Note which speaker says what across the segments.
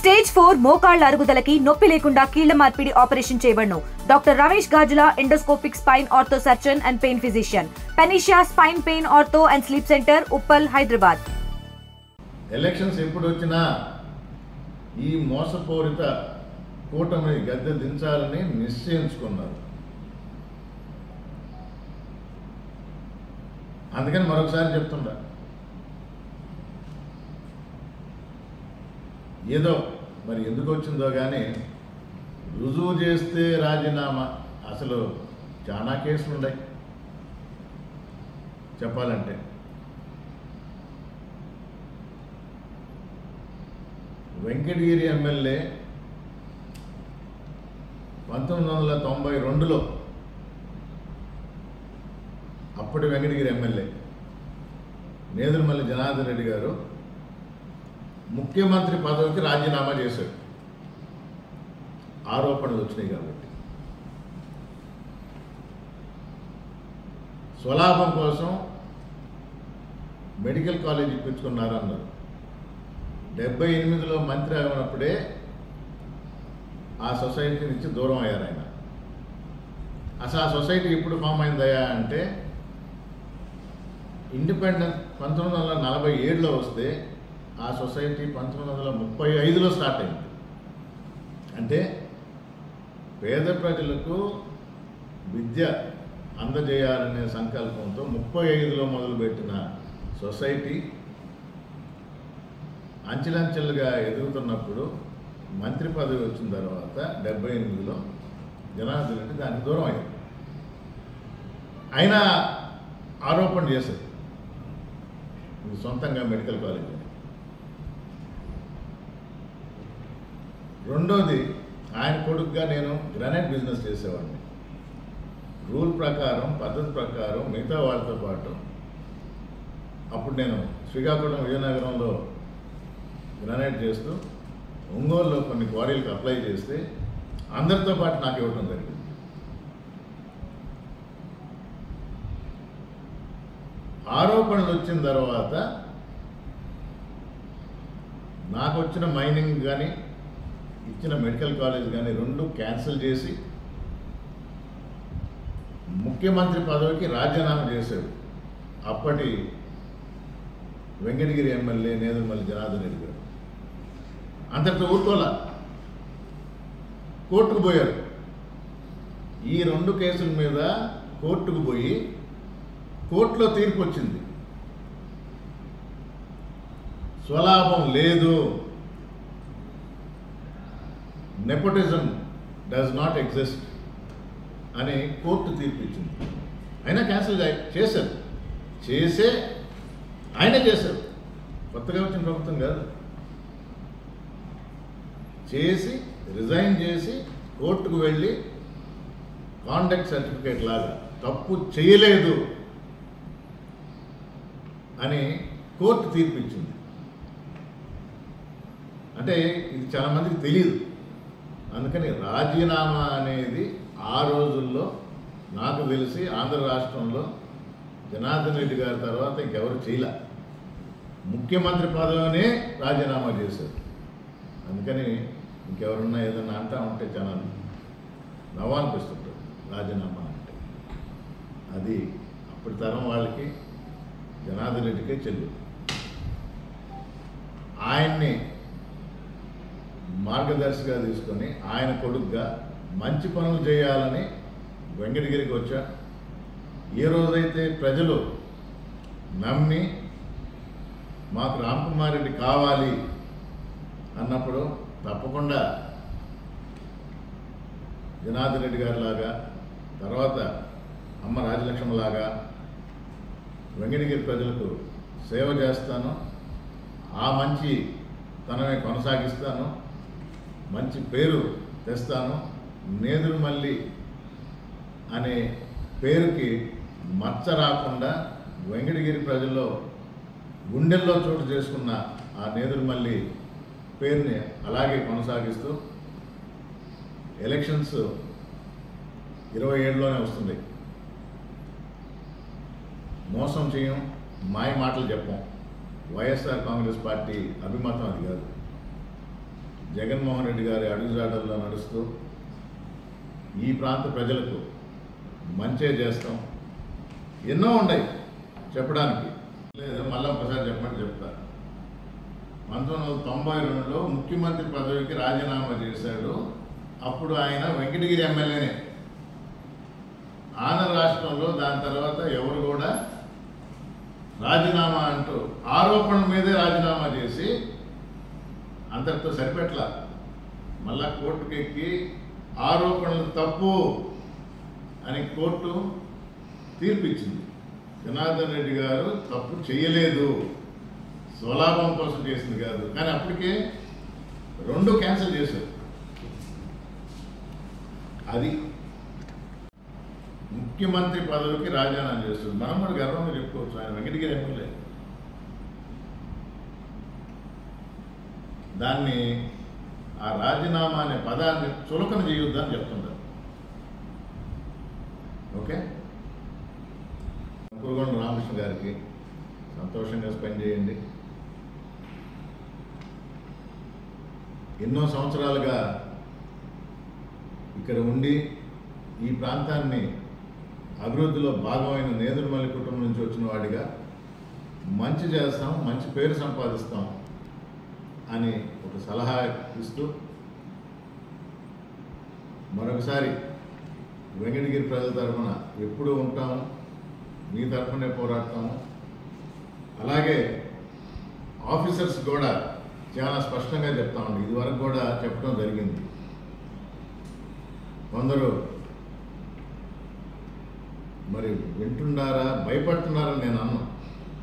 Speaker 1: Stage 4 మోకాళ్ల అరుగుదలకి నొప్పి లేకుండా కీళ్ల మార్పిడి ఆపరేషన్ చేయబడును. Doctor Ramesh Gajula, endoscopic spine ortho surgeon and pain physician, Panacea spine pain ortho and sleep centre, Uppal, Hyderabad.
Speaker 2: Elections ఎప్పుడు వచ్చినా ఈ మోసపూరిత కూటమిని గద్దె దించాలని నిశ్చయించుకున్నారు. అందుకని మరొకసారి చెప్తుండా, ఏదో మరి ఎందుకు వచ్చిందో కానీ రుజువు చేస్తే రాజీనామా. అసలు చాలా కేసులు ఉన్నాయి చెప్పాలంటే. వెంకటగిరి ఎమ్మెల్యే 1992లో అప్పటి వెంకటగిరి ఎమ్మెల్యే నేదురుమల్లి జనార్దన్ రెడ్డి గారు ముఖ్యమంత్రి పదవికి రాజీనామా చేశాడు. ఆరోపణలు వచ్చినాయి కాబట్టి. స్వలాభం కోసం మెడికల్ కాలేజ్ ఇప్పించుకున్నారు అన్నారు. 78లో మంత్రి అయినప్పుడే ఆ సొసైటీ నుంచి దూరం అయ్యారు ఆయన. అసలు ఆ సొసైటీ ఎప్పుడు ఫామ్ అయిందయా అంటే ఇండిపెండెన్స్ 1947లో వస్తే ఆ సొసైటీ 1935లో స్టార్ట్ అయింది. అంటే పేద ప్రజలకు విద్య అందజేయాలనే సంకల్పంతో 35లో మొదలుపెట్టిన సొసైటీ అంచెలంచెలుగా ఎదుగుతున్నప్పుడు మంత్రి పదవి వచ్చిన తర్వాత 78లో జనార్దన్ రెడ్డి దానికి దూరం అయ్యారు. అయినా ఆరోపణ చేశారు ఇది సొంతంగా మెడికల్ కాలేజ్. రెండోది, ఆయన కొడుకుగా నేను గ్రానైట్ బిజినెస్ చేసేవాడిని. రూల్ ప్రకారం, పద్ధతి ప్రకారం మిగతా వాళ్ళతో పాటు అప్పుడు నేను శ్రీకాకుళం, విజయనగరంలో గ్రానైట్ చేస్తూ ఒంగోలులో కొన్ని క్వారీలకు అప్లై చేస్తే అందరితో పాటు నాకు ఇవ్వటం జరిగింది. ఆరోపణలు వచ్చిన తర్వాత నాకు వచ్చిన మైనింగ్ కానీ ఇచ్చిన మెడికల్ కాలేజ్ కానీ రెండు క్యాన్సిల్ చేసి ముఖ్యమంత్రి పదవికి రాజీనామా చేశాడు అప్పటి వెంకటగిరి ఎమ్మెల్యే నేదురుమల్లి జనార్దన్ రెడ్డి గారు. అంతటితో ఊరుకోలా, కోర్టుకు పోయారు. ఈ రెండు కేసుల మీద కోర్టుకు పోయి కోర్టులో తీర్పు వచ్చింది. స్వలాభం లేదు, నెపోటిజం డస్ నాట్ ఎగ్జిస్ట్ అని కోర్టు తీర్పు ఇచ్చింది. అయినా క్యాన్సిల్ చేశారు. ఆయనే చేశారు, కొత్తగా వచ్చిన ప్రభుత్వం కాదు. చేసి రిజైన్ చేసి కోర్టుకు వెళ్ళి కాండక్ట్ సర్టిఫికేట్ లాగా తప్పు చేయలేదు అని కోర్టు తీర్పు ఇచ్చింది. అంటే ఇది చాలా మందికి తెలియదు. అందుకని రాజీనామా అనేది ఆ రోజుల్లో నాకు తెలిసి ఆంధ్ర రాష్ట్రంలో జనార్దన్ రెడ్డి గారి తర్వాత ఇంకెవరు చేయలే. ముఖ్యమంత్రి పదవినే రాజీనామా చేశారు. అందుకని ఇంకెవరున్నా ఏదన్నా అంటా ఉంటే చాలా నవ్వనిపిస్తుంటుంది రాజీనామా అంటే. అది అప్పటి తరం వాళ్ళకి జనార్దన్ రెడ్డికే చెల్లు. ఆయన్ని మార్గదర్శిగా తీసుకొని ఆయన కొడుకుగా మంచి పనులు చేయాలని వెంకటగిరికి వచ్చా. ఏ రోజైతే ప్రజలు నమ్మి మాకు రామ్కుమార్ రెడ్డి కావాలి అన్నప్పుడు తప్పకుండా జనార్దన్ రెడ్డి గారి లాగా, తర్వాత అమ్మ రాజలక్ష్మి లాగా వెంకటగిరి ప్రజలకు సేవ చేస్తాను, ఆ మంచి తనమే కొనసాగిస్తాను, మంచి పేరు తెస్తాను. నేదురుమల్లి అనే పేరుకి మచ్చ రాకుండా వెంకటగిరి ప్రజల్లో గుండెల్లో చోటు చేసుకున్న ఆ నేదురుమల్లి పేరుని అలాగే కొనసాగిస్తూ ఎలక్షన్స్ 27లోనే వస్తుంది. మోసం చేయం, మాయ మాటలు చెప్పం. వైఎస్ఆర్ కాంగ్రెస్ పార్టీ అభిమతం అది కాదు. జగన్మోహన్ రెడ్డి గారి అడుగుజాడల్లో నడుస్తూ ఈ ప్రాంత ప్రజలకు మంచే చేస్తాం. ఎన్నో ఉన్నాయి చెప్పడానికి, లేదు మళ్ళీ ఒకసారి చెప్పమని చెప్తా. 1992లో ముఖ్యమంత్రి పదవికి రాజీనామా చేశాడు. అప్పుడు ఆయన వెంకటగిరి ఎమ్మెల్యేనే. ఆంధ్ర రాష్ట్రంలో దాని తర్వాత ఎవరు కూడా రాజీనామా అంటూ ఆరోపణల మీదే రాజీనామా చేసి అంతటితో సరిపెట్ల. మళ్ళా కోర్టుకెక్కి ఆరోపణలు తప్పు అని కోర్టు తీర్పిచ్చింది. జనార్దన్ రెడ్డి గారు తప్పు చేయలేదు, స్వలాభం కోసం చేసింది కాదు. కానీ అప్పటికే 2 క్యాన్సిల్ చేశారు. అది ముఖ్యమంత్రి పదవికి రాజీనామా చేస్తుంది. మనం కూడా గర్వంగా చెప్పుకోవచ్చు, ఆయన వెంకటగిరి ఎమ్మెల్యే. దాన్ని ఆ రాజీనామా అనే పదాన్ని చులకన చేయొద్దని చెప్తున్నారు. ఓకే, కురుగొండ రామకృష్ణ గారికి సంతోషంగా స్పెండ్ చేయండి. ఎన్నో సంవత్సరాలుగా ఇక్కడ ఉండి ఈ ప్రాంతాన్ని అభివృద్ధిలో భాగమైన నేదురుమల్లి కుటుంబం నుంచి వచ్చిన వాడిగా మంచి చేస్తాం, మంచి పేరు సంపాదిస్తాం అని ఒక సలహా ఇస్తూ మరొకసారి వెంకటగిరి ప్రజల తరఫున ఎప్పుడూ ఉంటాము, మీ తరఫునే పోరాడతాము. అలాగే ఆఫీసర్స్ కూడా చాలా స్పష్టంగా చెప్తామండి. ఇదివరకు కూడా చెప్పడం జరిగింది. కొందరు మరి వింటున్నారా, భయపడుతున్నారని నేను అన్నా.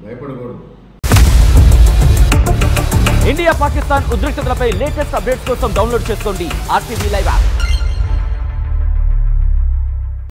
Speaker 2: భయపడకూడదు.
Speaker 3: ఇండియా పాకిస్తాన్ ఉద్రిక్తతలపై లేటెస్ట్ అప్డేట్స్ కోసం డౌన్లోడ్ చేసుకోండి RTV లైవ్ యాప్.